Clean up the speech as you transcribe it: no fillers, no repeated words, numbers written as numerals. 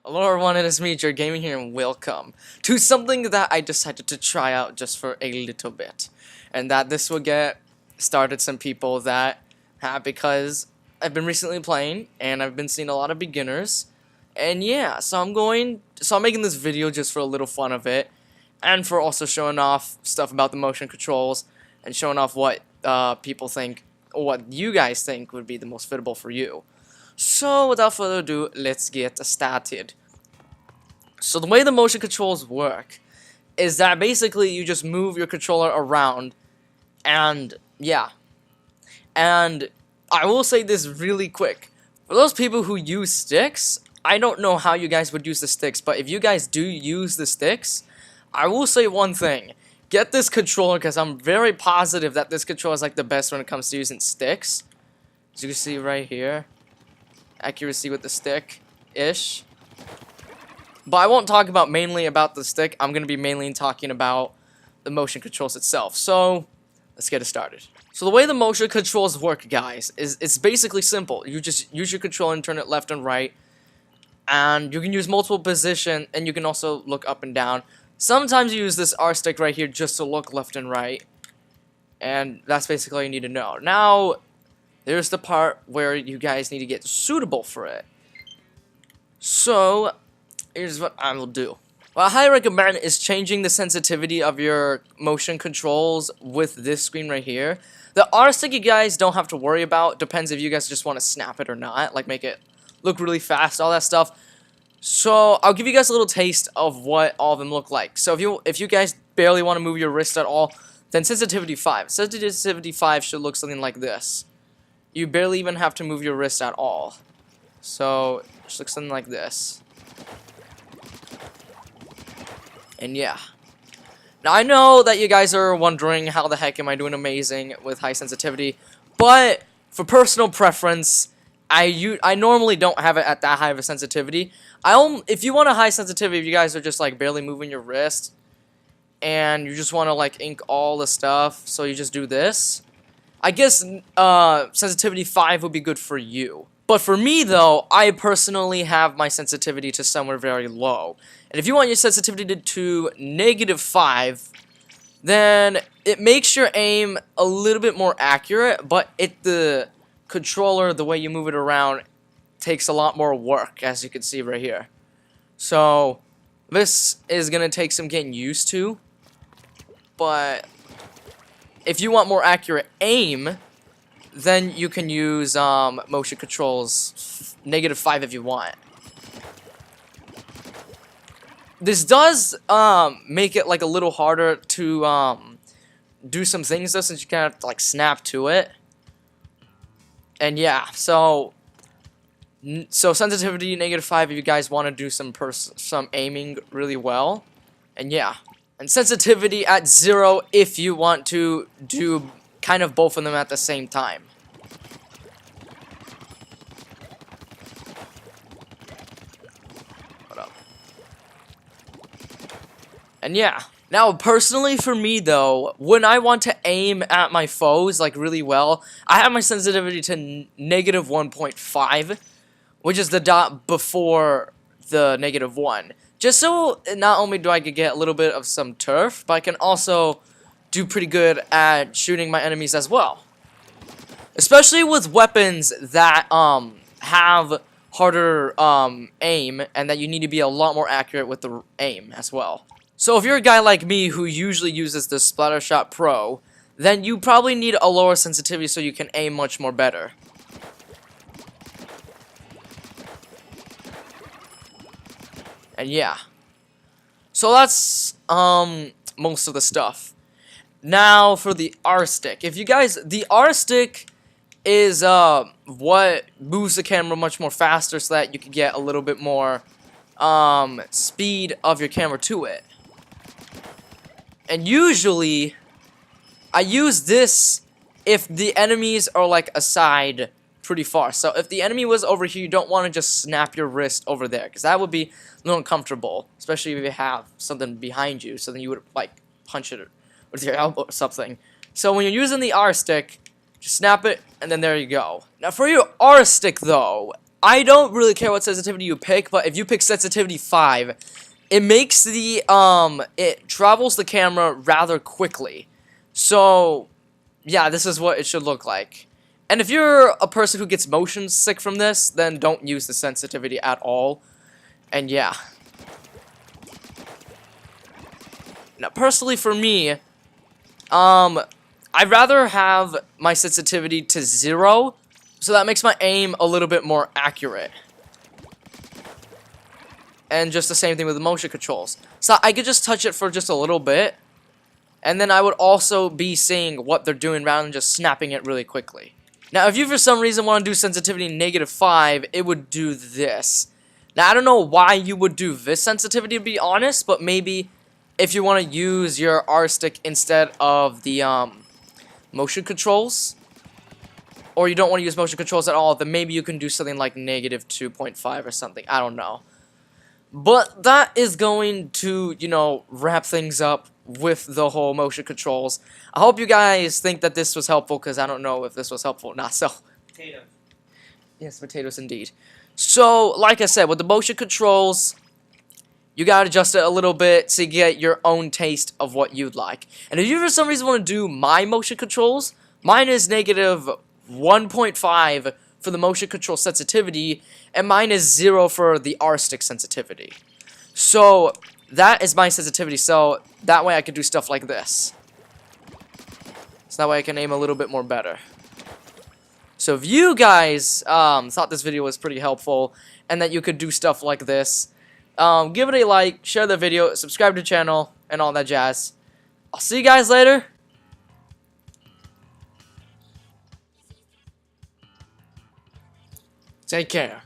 Hello everyone, it is me, Jared Gaming here, and welcome to something that I decided to try out just for a little bit. And that this will get started some people that have, because I've been recently playing, and I've been seeing a lot of beginners. And yeah, so I'm making this video just for a little fun of it, and for also showing off stuff about the motion controls, and showing off what people think, or what you guys think would be the most fitable for you. So, without further ado, let's get started. So the way the motion controls work is that basically you just move your controller around, and yeah. And I will say this really quick. For those people who use sticks, I don't know how you guys would use the sticks, but if you guys do use the sticks, I will say one thing. Get this controller, because I'm very positive that this controller is like the best when it comes to using sticks. As you can see right here. Accuracy with the stick-ish. But I won't talk mainly about the stick. I'm going to be mainly talking about the motion controls itself. So, let's get it started. So the way the motion controls work, guys, is it's basically simple. You just use your controller and turn it left and right. And you can use multiple positions, and you can also look up and down. Sometimes you use this R stick right here just to look left and right. And that's basically all you need to know. Now, there's the part where you guys need to get suitable for it. So, here's what I will do. What I highly recommend is changing the sensitivity of your motion controls with this screen right here. The R stick you guys don't have to worry about. Depends if you guys just want to snap it or not. Like make it look really fast, all that stuff. So, I'll give you guys a little taste of what all of them look like. So, if you guys barely want to move your wrist at all, then sensitivity 5. Sensitivity 5 should look something like this. You barely even have to move your wrist at all. So, it should look something like this. And yeah. Now, I know that you guys are wondering how the heck am I doing amazing with high sensitivity, but for personal preference, I normally don't have it at that high of a sensitivity. If you want a high sensitivity, if you guys are just like barely moving your wrist, and you just want to like ink all the stuff, so you just do this. I guess sensitivity 5 would be good for you. But for me, though, I personally have my sensitivity to somewhere very low. And if you want your sensitivity to -5, then it makes your aim a little bit more accurate, but the controller, the way you move it around, takes a lot more work, as you can see right here. So, this is going to take some getting used to. But if you want more accurate aim, then you can use motion controls -5 if you want. This does make it like a little harder to do some things though, since you kind of have to like snap to it. And yeah, so sensitivity -5 if you guys want to do some aiming really well. And yeah. And sensitivity at 0 if you want to do kind of both of them at the same time. Hold up. And yeah. Now, personally for me though, when I want to aim at my foes like really well, I have my sensitivity to -1.5, which is the dot before the -1. Just so not only do I get a little bit of some turf, but I can also do pretty good at shooting my enemies as well. Especially with weapons that have harder aim, and that you need to be a lot more accurate with the aim as well. So if you're a guy like me who usually uses the Splattershot Pro, then you probably need a lower sensitivity so you can aim much more better. And yeah. So that's most of the stuff. Now for the R stick. The R stick is what moves the camera much more faster so that you can get a little bit more speed of your camera to it. And usually I use this if the enemies are like aside pretty far. So if the enemy was over here, you don't want to just snap your wrist over there, because that would be a little uncomfortable, especially if you have something behind you, so then you would like punch it with your elbow or something. So when you're using the R stick, just snap it, and then there you go. Now for your R stick though, I don't really care what sensitivity you pick, but if you pick sensitivity 5, it makes the, it travels the camera rather quickly. So, yeah, this is what it should look like. And if you're a person who gets motion sick from this, then don't use the sensitivity at all. And yeah. Now, personally for me, I'd rather have my sensitivity to 0, so that makes my aim a little bit more accurate. And just the same thing with the motion controls. So I could just touch it for just a little bit, and then I would also be seeing what they're doing rather than just snapping it really quickly. Now, if you for some reason want to do sensitivity -5, it would do this. Now, I don't know why you would do this sensitivity, to be honest, but maybe if you want to use your R stick instead of the motion controls, or you don't want to use motion controls at all, then maybe you can do something like -2.5 or something. I don't know. But that is going to, you know, wrap things up with the whole motion controls. I hope you guys think that this was helpful, because I don't know if this was helpful or not. So, Potatoes. yes, potatoes indeed. So, like I said, with the motion controls, you gotta adjust it a little bit to get your own taste of what you'd like. And if you for some reason want to do my motion controls, mine is -1.5 for the motion control sensitivity, and mine is 0 for the R stick sensitivity. So that is my sensitivity, so that way I can do stuff like this. So that way I can aim a little bit more better. So if you guys thought this video was pretty helpful, and that you could do stuff like this, give it a like, share the video, subscribe to the channel, and all that jazz. I'll see you guys later. Take care.